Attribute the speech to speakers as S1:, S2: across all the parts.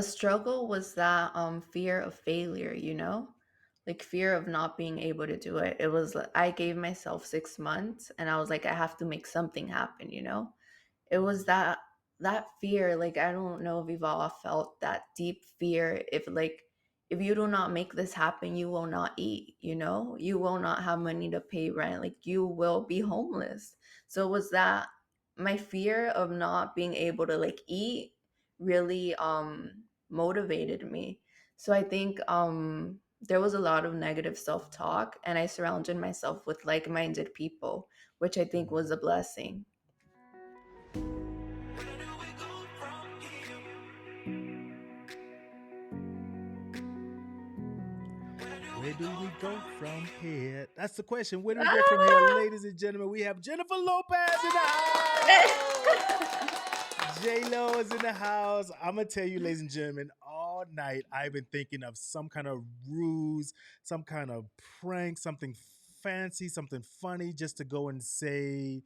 S1: A struggle was that fear of failure, you know? Like fear of not being able to do it. It was I gave myself 6 months and I was like I have to make something happen, you know? It was that fear, like I don't know if we've all felt that deep fear if you do not make this happen, you will not eat, you know? You will not have money to pay rent, like you will be homeless. So it was that my fear of not being able to like eat really motivated me. So I think there was a lot of negative self-talk and I surrounded myself with like-minded people, which I think was a blessing.
S2: Where do we go from here? That's the question. Where do we go from here, ladies and gentlemen? We have Jennifer Lopez in the house. J Lo is in the house. I'm gonna tell you, ladies and gentlemen, all night I've been thinking of some kind of ruse, some kind of prank, something fancy, something funny, just to go and say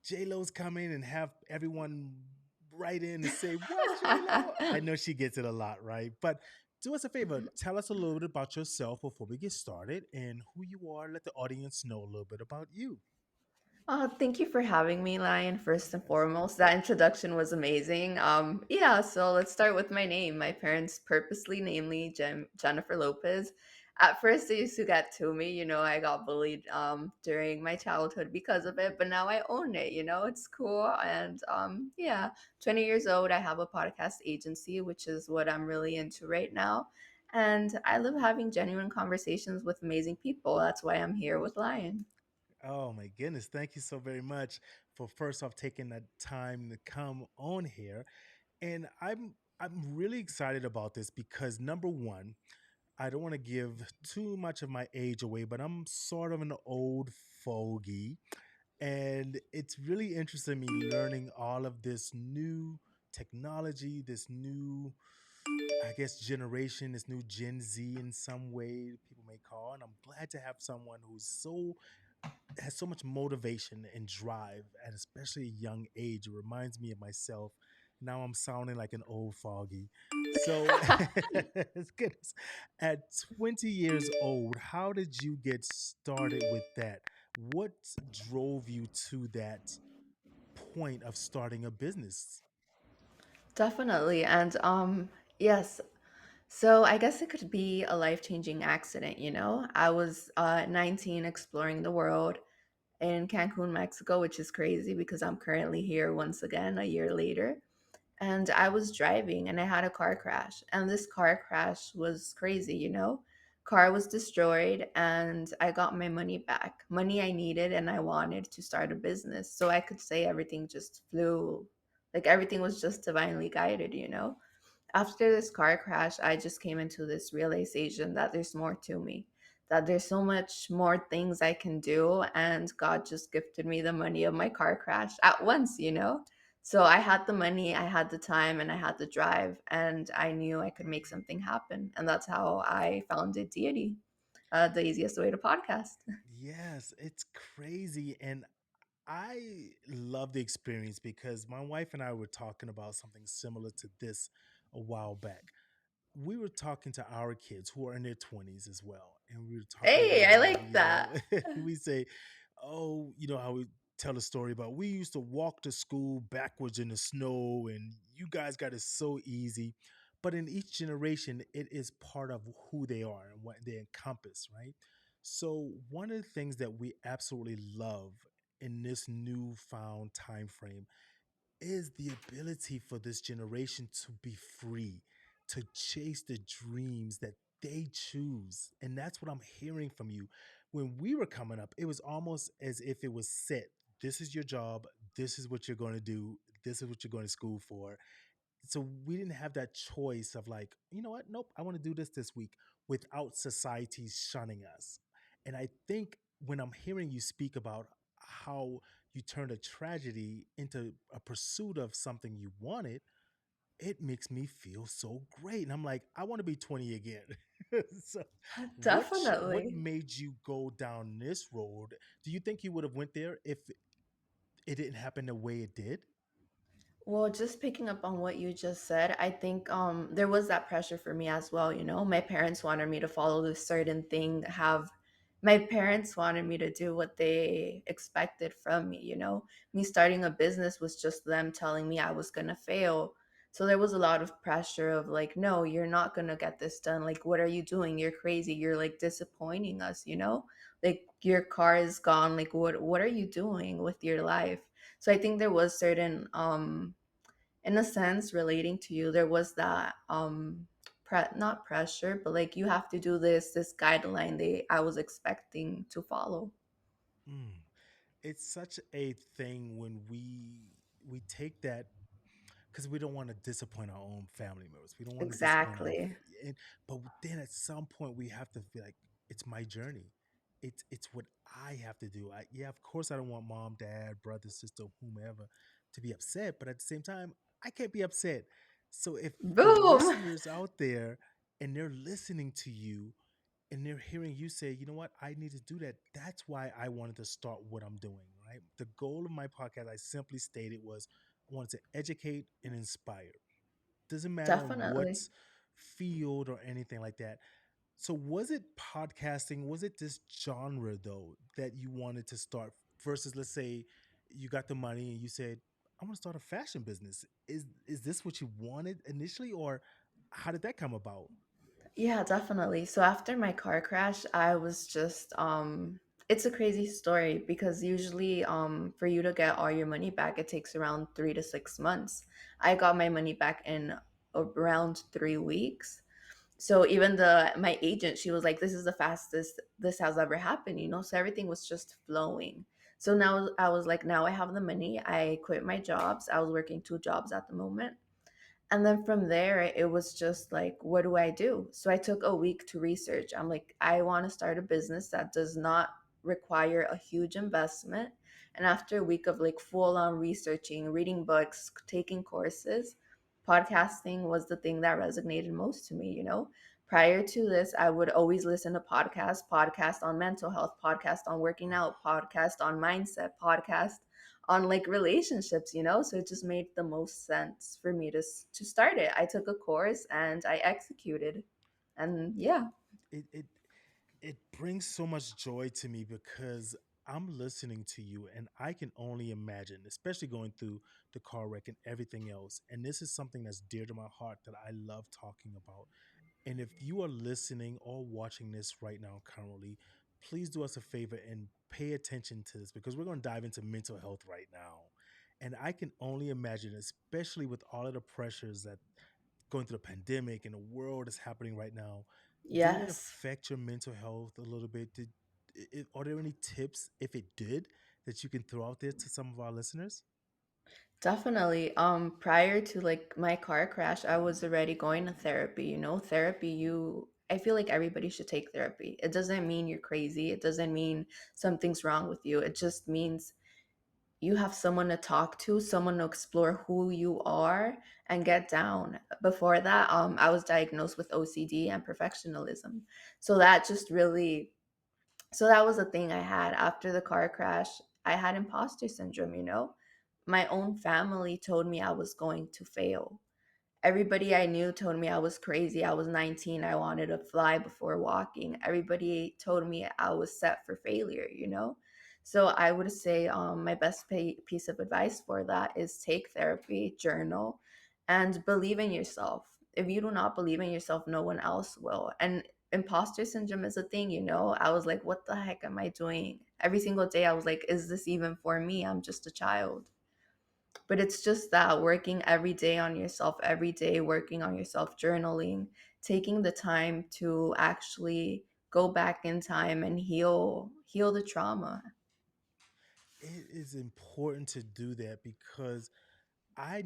S2: J Lo's coming and have everyone write in and say, "What J Lo?" I know she gets it a lot, right? But do us a favor, tell us a little bit about yourself before we get started and who you are. Let the audience know a little bit about you.
S1: Thank you for having me, Lion. First and foremost, that introduction was amazing. Yeah, so let's start with my name. My parents purposely named me Jennifer Lopez. At first, they used to get to me. You know, I got bullied during my childhood because of it, but now I own it. You know, it's cool. And yeah, 20 years old. I have a podcast agency, which is what I'm really into right now. And I love having genuine conversations with amazing people. That's why I'm here with Lion.
S2: Oh my goodness. Thank you so very much for first off taking that time to come on here. And I'm really excited about this because number one, I don't want to give too much of my age away, but I'm sort of an old fogey. And it's really interesting me learning all of this new technology, this new, I guess, generation, this new Gen Z in some way people may call. And I'm glad to have someone who's so has so much motivation and drive at especially a young age. It reminds me of myself. Now I'm sounding like an old foggy. So goodness. At 20 years old, how did you get started with that? What drove you to that point of starting a business?
S1: Definitely. And yes, so I guess it could be a life-changing accident, you know? I was 19 exploring the world in Cancun, Mexico, which is crazy because I'm currently here once again a year later. And I was driving and I had a car crash. And this car crash was crazy, you know? Car was destroyed and I got my money back. Money I needed and I wanted to start a business. So I could say everything just flew. Like everything was just divinely guided, you know? After this car crash, I just came into this realization that there's more to me, that there's so much more things I can do. And God just gifted me the money of my car crash at once, you know? So I had the money, I had the time, and I had the drive, and I knew I could make something happen. And that's how I founded Deity, the easiest way to podcast.
S2: Yes, it's crazy. And I love the experience because my wife and I were talking about something similar to this a while back. We were talking to our kids who are in their 20s as well. And we were talking
S1: Hey,
S2: about
S1: I
S2: how,
S1: like that.
S2: we say, oh, how we tell a story about we used to walk to school backwards in the snow and you guys got it so easy. But in each generation, it is part of who they are and what they encompass, right? So one of the things that we absolutely love in this newfound time frame is the ability for this generation to be free, to chase the dreams that they choose. And that's what I'm hearing from you. When we were coming up, it was almost as if it was set. This is your job. This is what you're going to do. This is what you're going to school for. So we didn't have that choice of like, you know what? Nope, I want to do this week without society shunning us. And I think when I'm hearing you speak about how you turned a tragedy into a pursuit of something you wanted, it makes me feel so great. And I'm like, I want to be 20 again. So what
S1: Definitely.
S2: made you go down this road? Do you think you would have went there if it didn't happen the way it did?
S1: Well, just picking up on what you just said, I think there was that pressure for me as well, you know. My parents wanted me to follow this certain thing, have my parents wanted me to do what they expected from me, you know. Me starting a business was just them telling me I was going to fail. So there was a lot of pressure of like, no, you're not going to get this done. Like, what are you doing? You're crazy. You're like disappointing us, you know? Like your car is gone. Like what are you doing with your life? So I think there was certain in a sense relating to you, there was that not pressure, but like you have to do this guideline they I was expecting to follow.
S2: Mm. It's such a thing when we take that because we don't want to disappoint our own family members. We don't want to disappoint our,
S1: Exactly.
S2: and, but then at some point we have to be like, it's my journey. It's what I have to do. Yeah, of course I don't want mom, dad, brother, sister, whomever to be upset, but at the same time, I can't be upset. So if the
S1: Boom.
S2: listeners out there and they're listening to you and they're hearing you say, you know what, I need to do that. That's why I wanted to start what I'm doing, right? The goal of my podcast, I simply stated, was I wanted to educate and inspire. Doesn't matter on what
S1: Definitely.
S2: field or anything like that. So was it podcasting? Was it this genre though that you wanted to start versus, let's say you got the money and you said, I want to start a fashion business. Is this what you wanted initially, or how did that come about?
S1: Yeah, definitely. So after my car crash, I was just it's a crazy story because usually for you to get all your money back it takes around 3 to 6 months. I got my money back in around 3 weeks. So even my agent, she was like, this is the fastest this has ever happened, you know? So everything was just flowing. So now I was like, now I have the money. I quit my jobs. I was working 2 jobs at the moment. And then from there, it was just like, what do I do? So I took a week to research. I'm like, I want to start a business that does not require a huge investment. And after a week of like full on researching, reading books, taking courses, podcasting was the thing that resonated most to me, you know? Prior to this, I would always listen to podcasts, podcast on mental health, podcast on working out, podcast on mindset, podcast on like relationships, you know? So it just made the most sense for me to start it. I took a course and I executed. And yeah,
S2: It it brings so much joy to me because I'm listening to you and I can only imagine, especially going through the car wreck and everything else. And this is something that's dear to my heart that I love talking about. And if you are listening or watching this right now currently, please do us a favor and pay attention to this because we're going to dive into mental health right now. And I can only imagine, especially with all of the pressures that going through the pandemic and the world is happening right now, did it
S1: yes,
S2: affect your mental health a little bit? Are there any tips, if it did, that you can throw out there to some of our listeners?
S1: definitely. Prior to like my car crash, I was already going to therapy, you know? Therapy, I feel like everybody should take therapy. It doesn't mean you're crazy. It doesn't mean something's wrong with you. It just means you have someone to talk to, someone to explore who you are and get down. Before that, I was diagnosed with OCD and perfectionism. So that just really, so that was the thing I had after the car crash. I had imposter syndrome, you know? My own family told me I was going to fail. Everybody I knew told me I was crazy. I was 19. I wanted to fly before walking. Everybody told me I was set for failure, you know? So I would say my best piece of advice for that is take therapy, journal, and believe in yourself. If you do not believe in yourself, no one else will. And imposter syndrome is a thing, you know? I was like, what the heck am I doing? Every single day I was like, is this even for me? I'm just a child. But it's just that working every day on yourself, every day working on yourself, journaling, taking the time to actually go back in time and heal the trauma.
S2: It is important to do that because I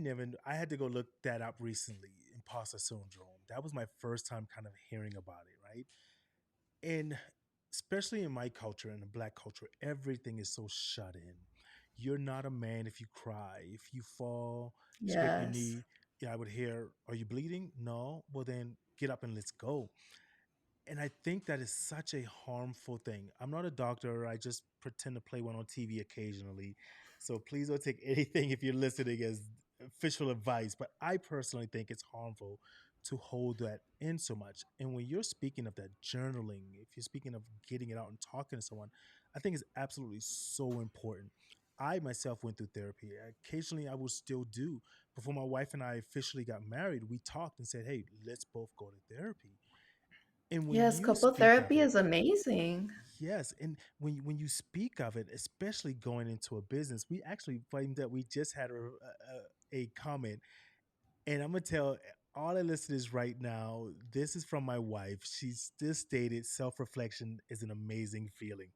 S2: had to go look that up recently, imposter syndrome. That was my first time kind of hearing about it, right? And especially in my culture, in the black culture, everything is so shut in. You're not a man if you cry. If you fall, scrape your
S1: Yes,
S2: knee, yeah, I would hear, are you bleeding? No. Well, then get up and let's go. And I think that is such a harmful thing. I'm not a doctor. I just pretend to play one on TV occasionally. So please don't take anything if you're listening as official advice, but I personally think it's harmful to hold that in so much. And when you're speaking of that journaling, if you're speaking of getting it out and talking to someone, I think it's absolutely so important. I myself went through therapy. Occasionally, I will still do. Before my wife and I officially got married, we talked and said, "Hey, let's both go to therapy." And when
S1: Yes,
S2: you
S1: couple
S2: speak of
S1: therapy
S2: it,
S1: is amazing.
S2: yes, and when you speak of it, especially going into a business, we actually find that we just had a comment, and I'm gonna tell all the listeners right now. This is from my wife. She's just stated self-reflection is an amazing feeling.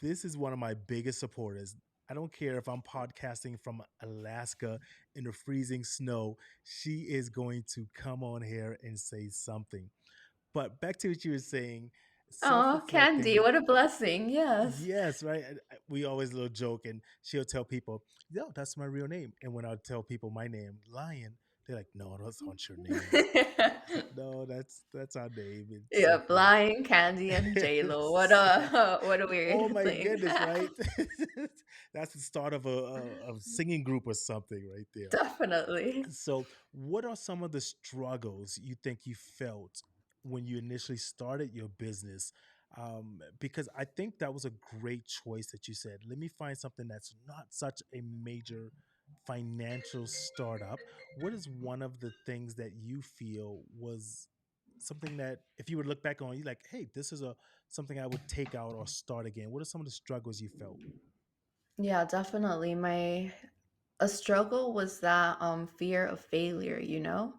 S2: This is one of my biggest supporters. I don't care if I'm podcasting from Alaska in the freezing snow. She is going to come on here and say something. But back to what you were saying,
S1: Oh, Candy,
S2: self-reflecting.
S1: what a blessing. Yes.
S2: Yes, right. We always little joke, and she'll tell people, "No, that's my real name." And when I tell people my name, Lion, they're like, "No, those aren't your names." I said, "No, that's our name." It's so
S1: Yeah,
S2: funny.
S1: Blind, Candy, and J-Lo. What
S2: So,
S1: a what a
S2: oh
S1: weird
S2: my
S1: thing.
S2: goodness, right? That's the start of a singing group or something right there.
S1: Definitely.
S2: So, what are some of the struggles you think you felt when you initially started your business? Because I think that was a great choice that you said. Let me find something that's not such a major financial startup. What is one of the things that you feel was something that, if you would look back on, you like, hey, this is a something I would take out or start again? What are some of the struggles you felt?
S1: Yeah, definitely. My a struggle was that fear of failure, you know?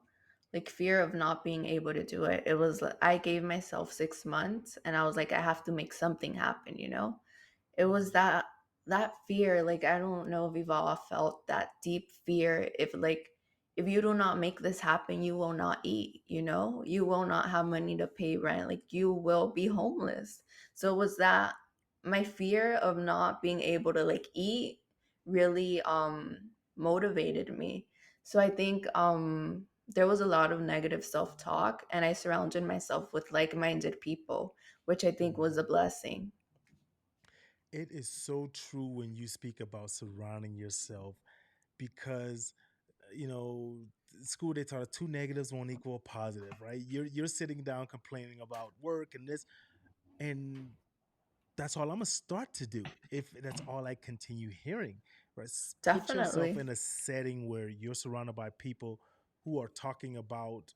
S1: Like fear of not being able to do it. It was I gave myself 6 months and I was like I have to make something happen, you know? It was that fear, like I don't know if we've all felt that deep fear if like if you do not make this happen, you will not eat, you know? You will not have money to pay rent, like you will be homeless. So it was that my fear of not being able to like eat really motivated me. So I think there was a lot of negative self-talk and I surrounded myself with like-minded people, which I think was a
S2: Mhm.
S1: blessing.
S2: It is so true when you speak about surrounding yourself because school they taught us two negatives won't equal a positive, right? You're sitting down complaining about work and this, and that's all I'm gonna start to do if that's all I continue hearing. Right? Put yourself
S1: Definitely.
S2: in a setting where you're surrounded by people who are talking about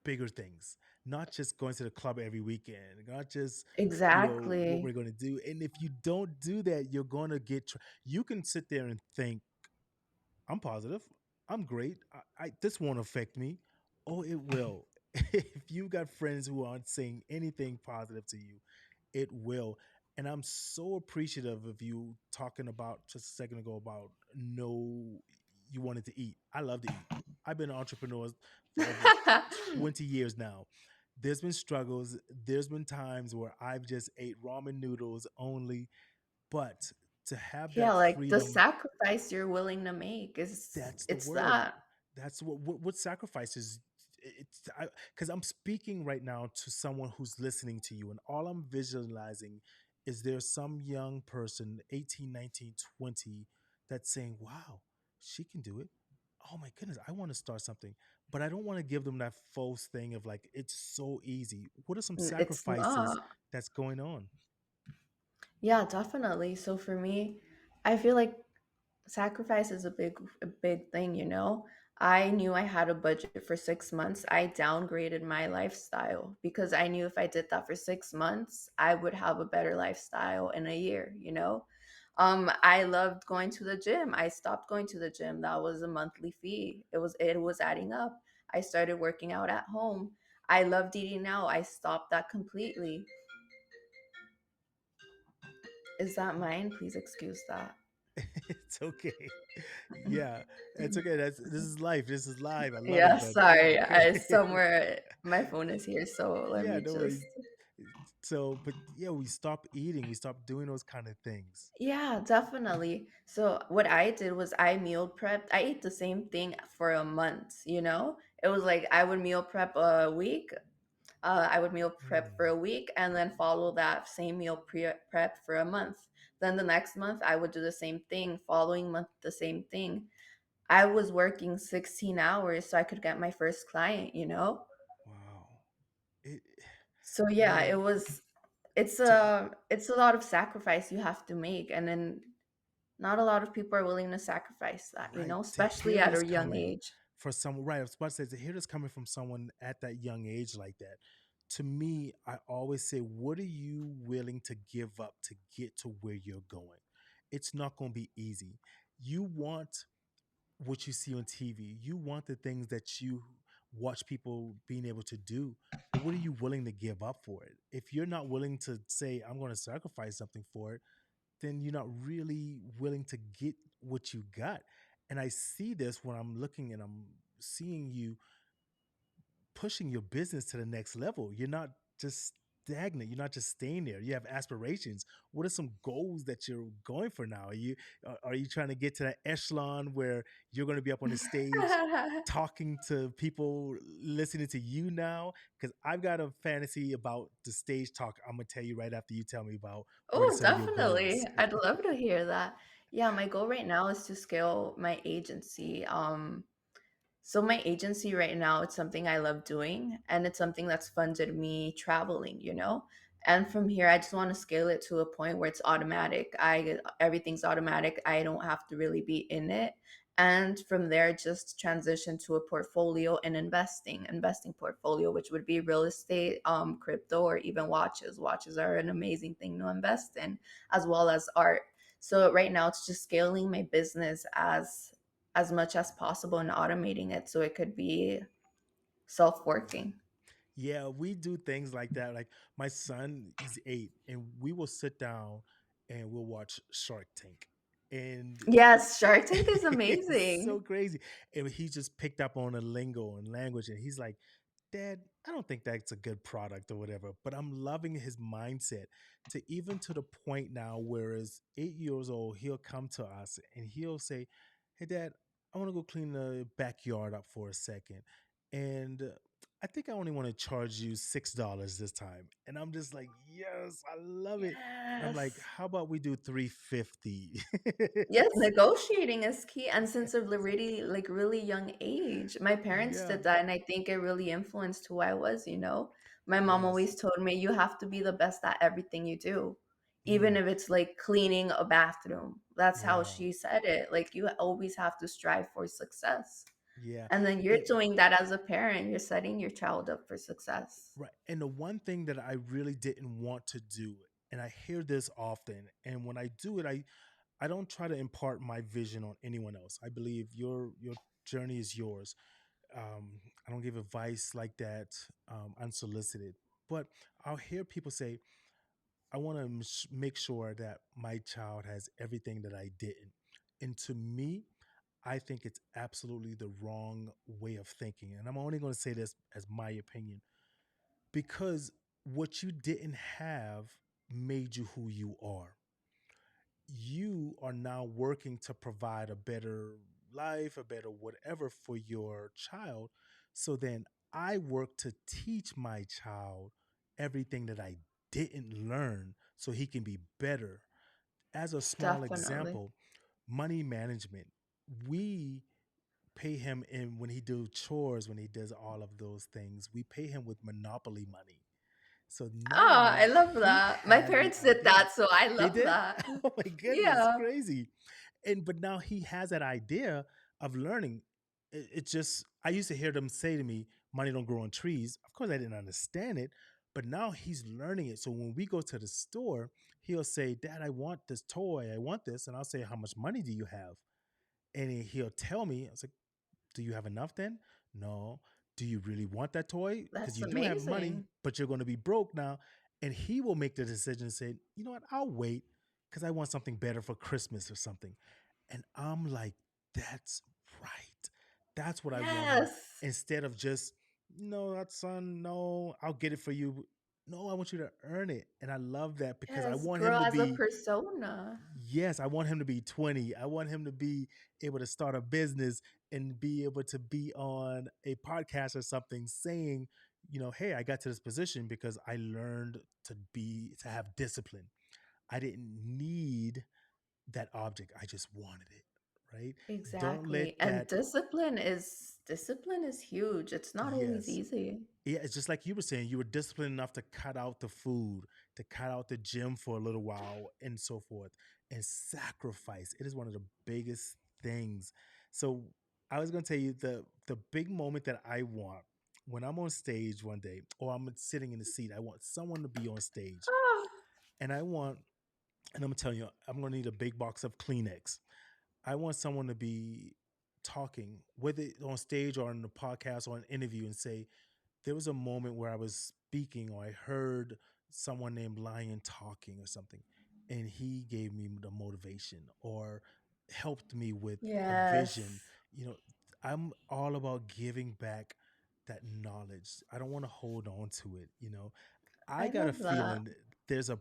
S2: bigger things, not just going to the club every weekend, not just what
S1: Exactly.
S2: we're going to do. And if you don't do that, you're going to you can sit there and think, I'm positive. I'm great. This won't affect me. Oh, it will. If you got friends who aren't saying anything positive to you, it will. And I'm so appreciative of you talking about just a second ago about no, you wanted to eat. I love to eat. I've been an entrepreneur for over 20 years now. There's been struggles. There's been times where I've just ate ramen noodles only, but to have
S1: Yeah,
S2: that
S1: like the
S2: freedom,
S1: sacrifice you're willing to make is
S2: that's the
S1: it's
S2: word.
S1: that.
S2: That's what sacrifices. It's because I'm speaking right now to someone who's listening to you, and all I'm visualizing is there's some young person, 18, 19, 20, that's saying, "Wow, she can do it. Oh my goodness, I want to start something." But I don't want to give them that false thing of like it's so easy. What are some
S1: It's
S2: sacrifices
S1: not.
S2: that's going on?
S1: Yeah, definitely. So for me, I feel like sacrifice is a big thing, you know? I knew I had a budget for 6 months. I downgraded my lifestyle because I knew if I did that for 6 months, I would have a better lifestyle in a year, you know? I loved going to the gym. I stopped going to the gym. That was a monthly fee. It was adding up. I started working out at home. I loved eating out. I stopped that completely. Is that mine? Please excuse that.
S2: It's okay. Yeah, it's okay. This is life. This is live. I love it,
S1: Yeah,
S2: but yeah,
S1: sorry.
S2: okay.
S1: I somewhere my phone is here, so let
S2: Yeah,
S1: me
S2: no
S1: just.
S2: worries. So, but yeah, we stopped eating. We stopped doing those kind of things.
S1: Yeah, definitely. So what I did was I meal prepped. I ate the same thing for a month, you know? It was like I would meal prep a week. I would meal prep for
S2: Mm.
S1: a week and then follow that same prep for a month. Then the next month I would do the same thing, following month the same thing. I was working 16 hours so I could get my first client, you know?
S2: Wow. It
S1: So yeah,
S2: man,
S1: it's
S2: to
S1: a lot of sacrifice you have to make, and then not a lot of people are willing to sacrifice that, you
S2: right,
S1: know,
S2: to
S1: especially
S2: hear
S1: at
S2: this
S1: a young
S2: coming
S1: age.
S2: for some right, I was about to say to hear this coming from someone at that young age like that. To me, I always say, what are you willing to give up to get to where you're going? It's not going to be easy. You want what you see on TV. You want the things that you watch people being able to do. But what are you willing to give up for it? If you're not willing to say, I'm going to sacrifice something for it, then you're not really willing to get what you got. And I see this when I'm looking and I'm seeing you pushing your business to the next level. You're not just stagnant. You're not just staying there. You have aspirations. What are some goals that you're going for now? Are you trying to get to that echelon where you're going to be up on the stage talking to people listening to you now? Because I've got a fantasy about the stage talk. I'm gonna tell you right after you tell me about what are
S1: Oh,
S2: some of your
S1: definitely.
S2: goals.
S1: I'd love to hear that. Yeah, my goal right now is to scale my agency. So my agency right now, it's something I love doing, and it's something that's funded me traveling, you know? And from here, I just want to scale it to a point where it's automatic. I Everything's automatic. I don't have to really be in it. And from there, just transition to a portfolio and investing portfolio, which would be real estate, crypto, or even watches. Watches are an amazing thing to invest in, as well as art. So right now, it's just scaling my business as much as possible and automating it so it could be self-working.
S2: Yeah, we do things like that. Like my son, he's 8, and we will sit down and we'll watch Shark Tank. And
S1: Yes, Shark Tank is
S2: it's so
S1: amazing.
S2: crazy. And he just picked up on a lingo and language, and he's like, Dad, I don't think that's a good product or whatever. But I'm loving his mindset to even to the point now, whereas 8 years old, he'll come to us and he'll say, Hey, Dad, I want to go clean the backyard up for a second. And I think I only want to charge you $6 this time. And I'm just like, yes, I love it. And I'm like,
S1: Yes.
S2: how about we do 350?
S1: Yes, negotiating is key, and since a really, really young age. My parents
S2: Yeah.
S1: did that, and I think it really influenced who I was, you know? My mom
S2: Yes.
S1: always told me, "You have to be the best at everything you do, even
S2: Mm,
S1: if it's, like, cleaning a bathroom." That's how
S2: yeah.
S1: she said it, like, "You always have to strive for success."
S2: Yeah.
S1: And then you're
S2: And
S1: doing that as a parent, you're setting your child up for success.
S2: right. And the one thing that I really didn't want to do, and I hear this often, and when I do it, I don't try to impart my vision on anyone else. I believe your journey is yours. I don't give advice like that unsolicited. But I'll hear people say, I want to make sure that my child has everything that I didn't. And to me, I think it's absolutely the wrong way of thinking. And I'm only going to say this as my opinion because what you didn't have made you who you are. You are now working to provide a better life, a better whatever for your child. So then I work to teach my child everything that I didn't learn so he can be better. As a small
S1: Definitely.
S2: example, money management. We pay him in when he do chores, when he does all of those things. We pay him with monopoly money. So
S1: Oh,
S2: now
S1: I love
S2: he
S1: that. My
S2: has the
S1: parents did
S2: idea.
S1: that, so I
S2: They
S1: love
S2: did?
S1: that.
S2: Oh my goodness,
S1: Yeah,
S2: crazy. But now he has that idea of learning. It's just I used to hear them say to me, money don't grow on trees. Of course I didn't understand it, but now he's learning it. So when we go to the store, he'll say, Dad, I want this toy. I want this. And I'll say, how much money do you have? And he'll tell me, I was like, do you have enough then? No. Do you really want that toy? Because
S1: that's
S2: you do have money,
S1: amazing.
S2: but you're going to be broke now. And he will make the decision and say, you know what? I'll wait because I want something better for Christmas or something. And I'm like, that's right. That's what I wanted.
S1: Yes.
S2: Instead of just, no, that son, no, I'll get it for you. No, I want you to earn it. And I love that because I
S1: Yes,
S2: want
S1: grow
S2: him to
S1: as a
S2: be
S1: persona.
S2: yes, I want him to be 20. I want him to be able to start a business and be able to be on a podcast or something saying, hey, I got to this position because I learned to have discipline. I didn't need that object. I just wanted it, right? Don't
S1: Exactly.
S2: let
S1: And
S2: that,
S1: discipline is huge. It's not always
S2: yes.
S1: easy.
S2: Yeah, it's just like you were saying, you were disciplined enough to cut out the food, to cut out the gym for a little while, and so forth, and sacrifice. It is one of the biggest things. So I was going to tell you the big moment that I want when I'm on stage one day, or I'm sitting in the seat. I want someone to be on stage,
S1: Ah,
S2: and I want, and I'm telling you, I'm going to need a big box of Kleenex. I want someone to be talking, whether on stage or in the podcast or an interview, and say, there was a moment where I was speaking or I heard someone named Lion talking or something, and he gave me the motivation or helped me with a vision.
S1: yes.
S2: You know, I'm all about giving back that knowledge. I don't want to hold on to it. I
S1: I
S2: got a
S1: love that.
S2: feeling there's a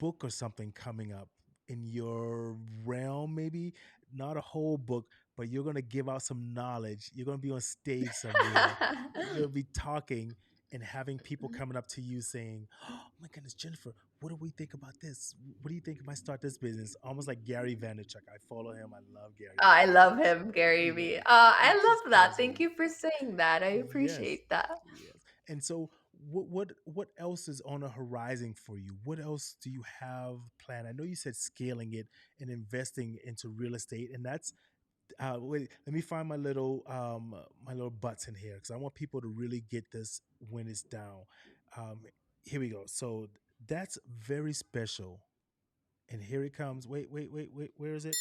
S2: book or something coming up in your realm, maybe not a whole book, but you're going to give out some knowledge. You're going to be on stage somewhere. You're going to be talking and having people coming up to you saying, "Oh my goodness, Jennifer, what do we think about this? What do you think if I start this business?" Almost like Gary Vaynerchuk. I follow him. I love Gary
S1: I
S2: Vaynerchuk.
S1: love him, Gary
S2: You
S1: Vee.
S2: know,
S1: I
S2: he just
S1: love that.
S2: kills
S1: Thank
S2: me.
S1: you for saying that. I
S2: Yes.
S1: appreciate that.
S2: Yes. And so what else is on the horizon for you? What else do you have planned? I know you said scaling it and investing into real estate, and that's wait, let me find my little butts in here because I want people to really get this when it's down. Um Here we go. So that's very special. And here it comes. Wait, where is it?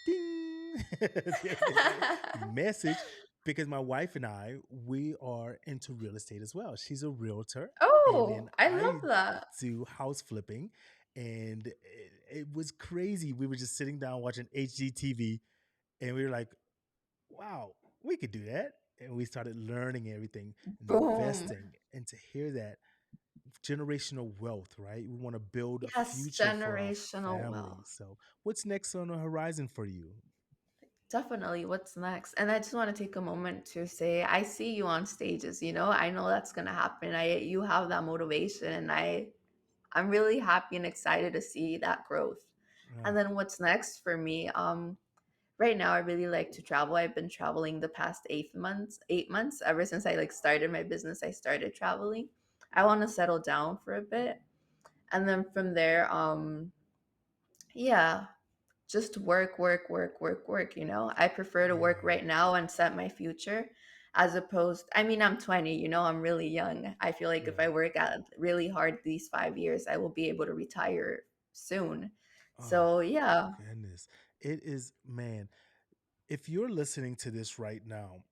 S2: Ding. There's my message, because my wife and we are into real estate as well. She's a realtor, and then
S1: Oh, I love
S2: I
S1: that.
S2: do house flipping. And it was crazy. We were just sitting down watching HGTV, and we were like, wow, we could do that. And we started learning everything,
S1: Boom.
S2: investing, and to hear that generational wealth, right? We want to build a
S1: Yes,
S2: future for our
S1: generational
S2: family.
S1: wealth.
S2: So what's next on the horizon for you?
S1: Definitely. What's next? And I just want to take a moment to say I see you on stages, I know that's gonna happen. You have that motivation and I'm really happy and excited to see that growth. And
S2: Oh,
S1: then what's next for me? Right now I really like to travel. I've been traveling the past 8 months. Ever since I started my business, I started traveling. I want to settle down for a bit. And then from there, yeah, just work, work, work, work, work. I prefer to work
S2: yeah.
S1: right now and set my future as opposed, I mean, I'm 20, I'm really young. I feel like if I
S2: Right.
S1: work at really hard these 5 years, I will be able to retire soon.
S2: Oh,
S1: So, yeah.
S2: goodness. It is, man, if you're listening to this right now,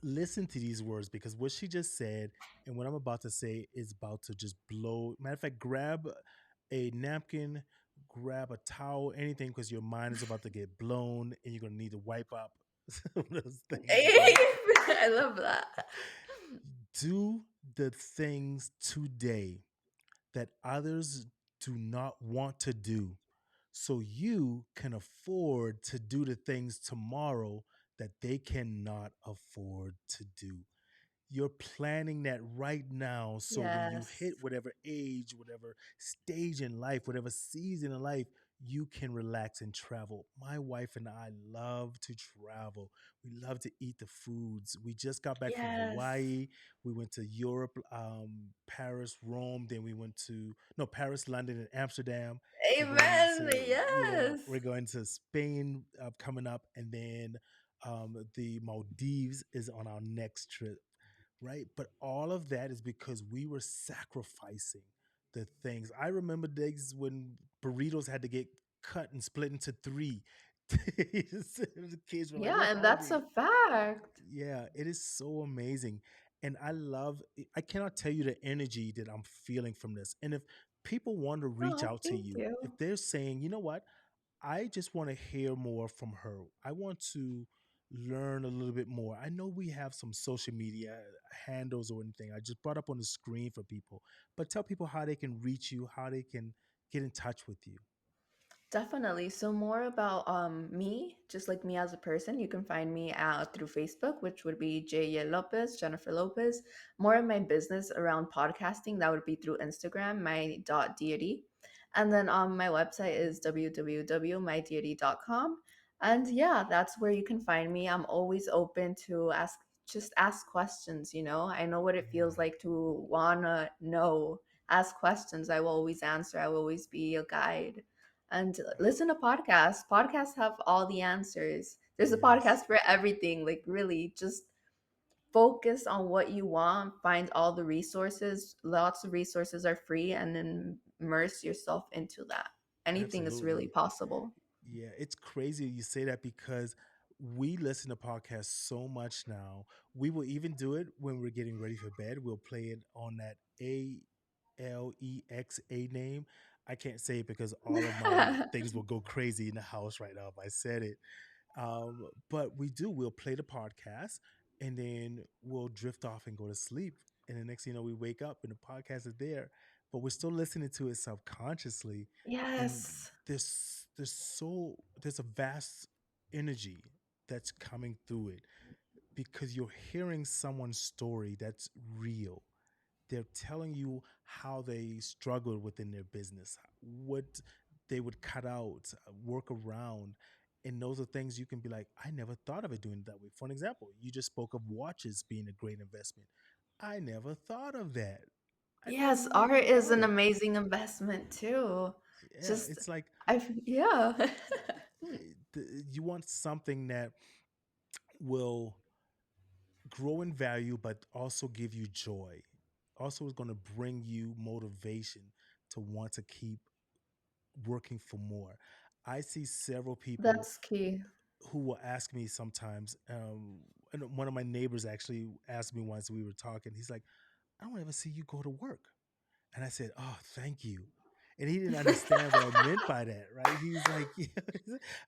S2: listen to these words, because what she just said and what I'm about to say is about to just blow. Matter of fact, grab a napkin, grab a towel, anything, because your mind is about to get blown and you're going to need to wipe up some of those things, okay?
S1: I love that.
S2: Do the things today that others do not want to do, so you can afford to do the things tomorrow that they cannot afford to do. You're planning that right now, so when you hit
S1: Yes.
S2: whatever age, whatever stage in life, whatever season in life, you can relax and travel. My wife and I love to travel. We love to eat the foods. We just got back from
S1: Yes.
S2: Hawaii. We went to Europe, Paris, Rome. Then we went to, no, Paris, London, and Amsterdam. We're going
S1: Amen.
S2: to, yeah, we're
S1: Yes.
S2: going to Spain coming up, and then the Maldives is on our next trip, right? But all of that is because we were sacrificing the things. I remember days when burritos had to get cut and split into three. The kids were like,
S1: Yeah,
S2: "We're
S1: and that's
S2: hungry."
S1: a fact.
S2: Yeah, it is so amazing. And I cannot tell you the energy that I'm feeling from this. And if people want to reach
S1: Oh,
S2: out to
S1: thank
S2: you, if
S1: you.
S2: they're saying, you know what, I just want to hear more from her. I want to learn a little bit more. I know we have some social media handles or anything. I just brought up on the screen for people, but tell people how they can reach you, how they can get in touch with you.
S1: Definitely. So more about me, just like me as a person, you can find me through Facebook, which would be Lopez, Jennifer Lopez. More of my business around podcasting, that would be through Instagram, my dot deity. And then my website is www.mydeity.com. And yeah, that's where you can find me. I'm always open to ask questions, you know. I know what it feels
S2: Yeah,
S1: like to wanna know. Ask questions. I will always answer. I will always be a guide. And listen to podcasts. Podcasts have all the answers. There's a
S2: yes.
S1: podcast for everything. Like really just focus on what you want, find all the resources. Lots of resources are free and then immerse yourself into that. Anything is really
S2: Absolutely.
S1: possible.
S2: Yeah, it's crazy you say that because we listen to podcasts so much now. We will even do it when we're getting ready for bed. We'll play it on that Alexa name. I can't say it because all of my things will go crazy in the house right now if I said it. But we do. We'll play the podcast and then we'll drift off and go to sleep. And the next thing you know, we wake up and the podcast is there, but we're still listening to it subconsciously. And
S1: Yes.
S2: there's a vast energy that's coming through it because you're hearing someone's story that's real. They're telling you how they struggled within their business, what they would cut out, work around. And those are things you can be like, I never thought of it doing it that way. For an example, you just spoke of watches being a great investment. I never thought of that. I
S1: Yes,
S2: never
S1: art
S2: even
S1: is
S2: thought
S1: an
S2: it.
S1: amazing investment too.
S2: Yeah,
S1: Just
S2: it's like
S1: I've yeah.
S2: you want something that will grow in value, but also give you joy. Also, is going to bring you motivation to want to keep working for more. I see several people
S1: That's key.
S2: who will ask me sometimes. And one of my neighbors actually asked me once we were talking. He's like, "I don't ever see you go to work." And I said, "Oh, thank you." And he didn't understand what I meant by that, right? He's like,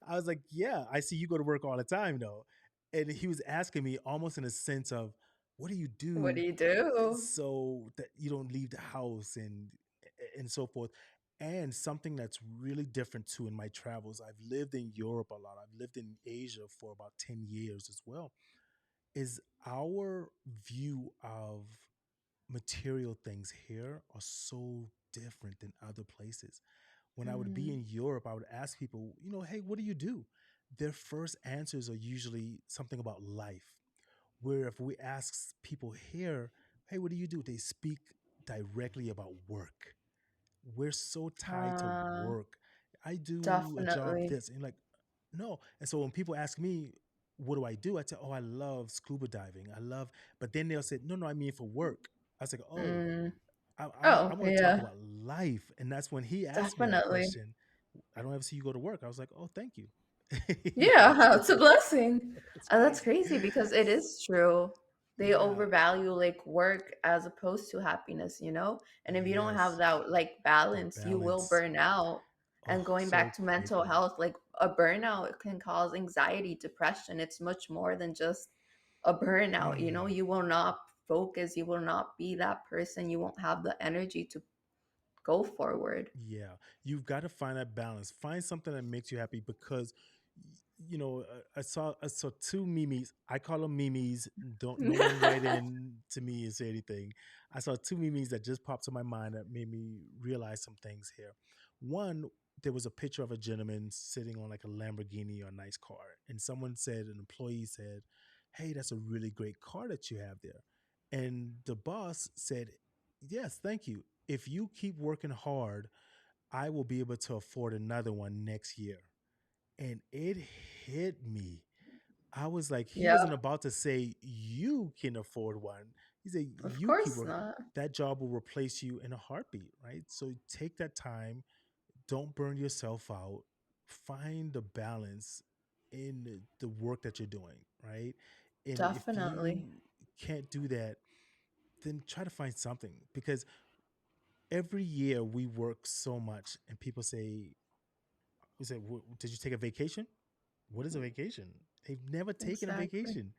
S2: I was like, "Yeah, I see you go to work all the time, though." And he was asking me almost in a sense of, "What do you
S1: What do
S2: do
S1: you do?
S2: so that you don't leave the house and so forth?" And something that's really different too in my travels, I've lived in Europe a lot. I've lived in Asia for about 10 years as well. Is our view of material things here are so different than other places. When I would be
S1: Mhm.
S2: in Europe, I would ask people, hey, what do you do? Their first answers are usually something about life. Where if we ask people here, hey, what do you do? They speak directly about work. We're so tied to
S1: Uh,
S2: work. I do a job
S1: definitely.
S2: this and like, no. And so when people ask me, what do I do? I say, oh, I love scuba diving. I love, but then they'll say, no, no, I mean for work. I was like, oh,
S1: Mm.
S2: I
S1: Oh,
S2: want to talk
S1: yeah.
S2: about life. And that's when he asked me that
S1: Definitely.
S2: question. I don't ever see you go to work. I was like, oh, thank you.
S1: Yeah, it's a blessing.
S2: It's
S1: And that's
S2: crazy.
S1: crazy because it is true. They
S2: Yeah.
S1: overvalue like work as opposed to happiness, you know? And if you don't have
S2: Yes.
S1: that like
S2: The
S1: balance, you will
S2: balance.
S1: burn out. And
S2: Oh,
S1: going
S2: so
S1: back to mental
S2: quickly.
S1: health, like a burnout can cause anxiety, depression. It's much more than just a burnout, you know?
S2: Mm.
S1: You will not focus, you will not be that person, you won't have the energy to go forward.
S2: Yeah, you've got to find that balance. Find something that makes you happy because, I saw two memes. I call them memes. Don't no one write in to me and say anything. I saw two memes that just popped to my mind that made me realize some things here. One, there was a picture of a gentleman sitting on like a Lamborghini or a nice car, and someone said, an employee said, "Hey, that's a really great car that you have there." And the boss said, "Yes, thank you. If you keep working hard, I will be able to afford another one next year." And it hit me. I was like, he
S1: Yeah,
S2: wasn't about to say, you can afford one. He said,
S1: of
S2: you keep
S1: course
S2: working.
S1: not.
S2: That job will replace you in a heartbeat, right? So take that time. Don't burn yourself out. Find the balance in the work that you're doing, right? And if
S1: Definitely.
S2: you can't do that, then try to find something because every year we work so much and people say, we say, did you take a vacation? What is a vacation? They've never taken a
S1: Exactly.
S2: vacation.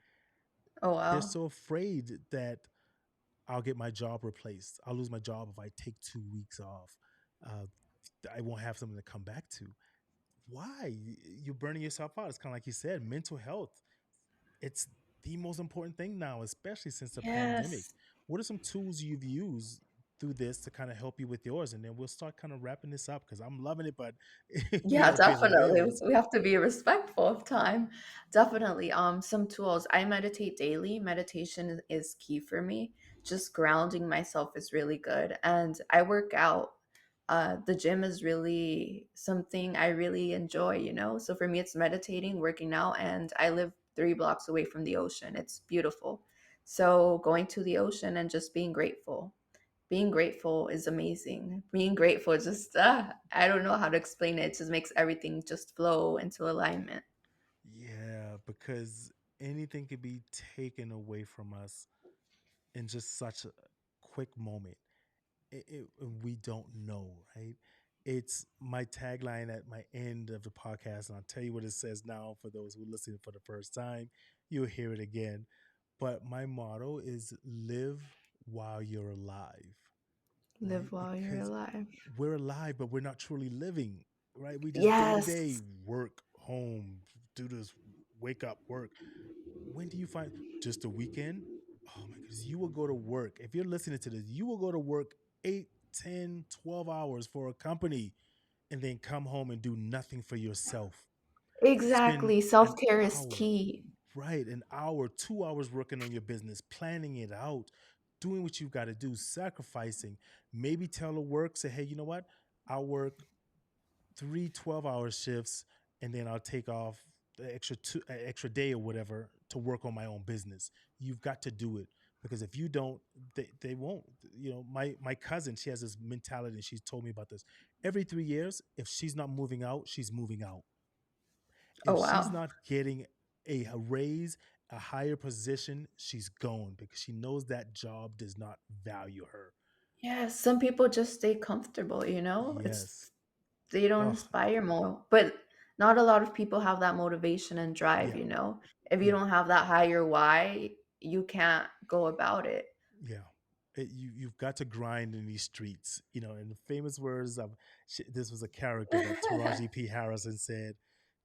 S1: Oh,
S2: They're
S1: wow.
S2: so afraid that I'll get my job replaced. I'll lose my job if I take 2 weeks off. Uh, I won't have something to come back to. Why? You're burning yourself out. It's kind of like you said, mental health. It's the most important thing now, especially since the pandemic.
S1: Yes.
S2: What are some tools you've used? through this to kind of help you with yours, and then we'll start kind of wrapping this up because I'm loving it, but we
S1: Yeah,
S2: have busy
S1: definitely.
S2: schedules.
S1: We have to be respectful of time. Definitely. Some tools. I meditate daily. Meditation is key for me. Just grounding myself is really good. And I work out. The gym is really something I really enjoy, you know? So for me, it's meditating, working out, and I live 3 blocks away from the ocean. It's beautiful. So going to the ocean and just being grateful is amazing. Being grateful is just, I don't know how to explain it. It just makes everything just flow into alignment.
S2: Yeah, because anything could be taken away from us in just such a quick moment. We don't know, right? It's my tagline at my end of the podcast, and I'll tell you what it says now for those who listen for the first time. You'll hear it again. But my motto is live while you're alive, right?
S1: Live while you're
S2: Because
S1: alive.
S2: we're alive, but we're not truly living, right? We just day to day
S1: Yes,
S2: work, home, do this, wake up, work. When do you find just a weekend? Oh my goodness, you will go to work. If you're listening to this, you will go to work 8, 10, 12 hours for a company and then come home and do nothing for yourself. Spend
S1: exactly. Self
S2: an
S1: care is
S2: hour,
S1: key.
S2: right? An hour, 2 hours working on your business, planning it out, doing what you've got to do, sacrificing. Maybe tell the work, say, hey, you know what? I'll work 3 12-hour shifts, and then I'll take off the extra day or whatever to work on my own business. You've got to do it, because if you don't, they won't. You know, my cousin, she has this mentality, and she's told me about this. Every 3 years, if she's not moving out, she's moving out.
S1: Oh,
S2: If she's
S1: wow.
S2: not getting a raise, a higher position, she's gone, because she knows that job does not value her.
S1: Yeah, some people just stay comfortable, you know?
S2: Yes.
S1: They don't
S2: Oh,
S1: inspire more. But not a lot of people have that motivation and drive,
S2: yeah,
S1: you know? If you
S2: yeah.
S1: don't have that higher why, you can't go about it.
S2: Yeah. You've got to grind in these streets, you know. In the famous words of, this was a character, but Taraji P. Harrison said,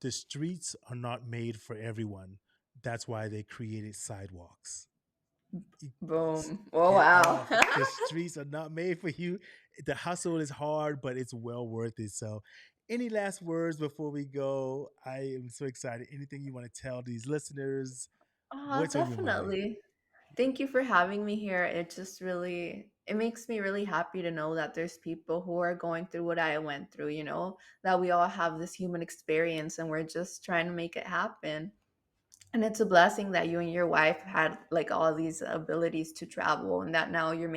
S2: "The streets are not made for everyone. That's why they created sidewalks." It-
S1: Boom. Oh,
S2: Get
S1: wow.
S2: off. The streets are not made for you. The hustle is hard, but it's well worth it. So, any last words before we go? I am so excited. Anything you want to tell these listeners? What's on your mind?
S1: Definitely. Thank you for having me here. It just really it makes me really happy to know that there's people who are going through what I went through, you know, that we all have this human experience and we're just trying to make it happen. And it's a blessing that you and your wife had like all these abilities to travel and that now you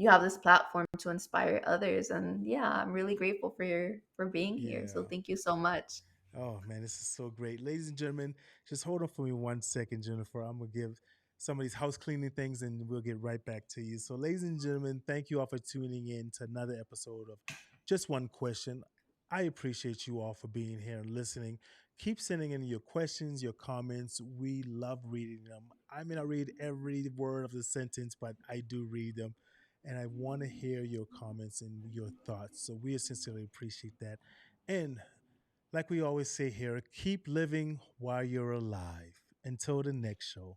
S1: have this platform to inspire others. And yeah, I'm really grateful for being here. So
S2: Yeah.
S1: thank you so much.
S2: Oh man, this is so great. Ladies and gentlemen, just hold on for me 1 second, Jennifer. I'm gonna give some of these house cleaning things and we'll get right back to you. So, ladies and gentlemen, thank you all for tuning in to another episode of Just One Question. I appreciate you all for being here and listening. Keep sending in your questions, your comments. We love reading them. I may not read every word of the sentence, but I do read them. And I want to hear your comments and your thoughts. So we sincerely appreciate that. And like we always say here, keep living while you're alive. Until the next show.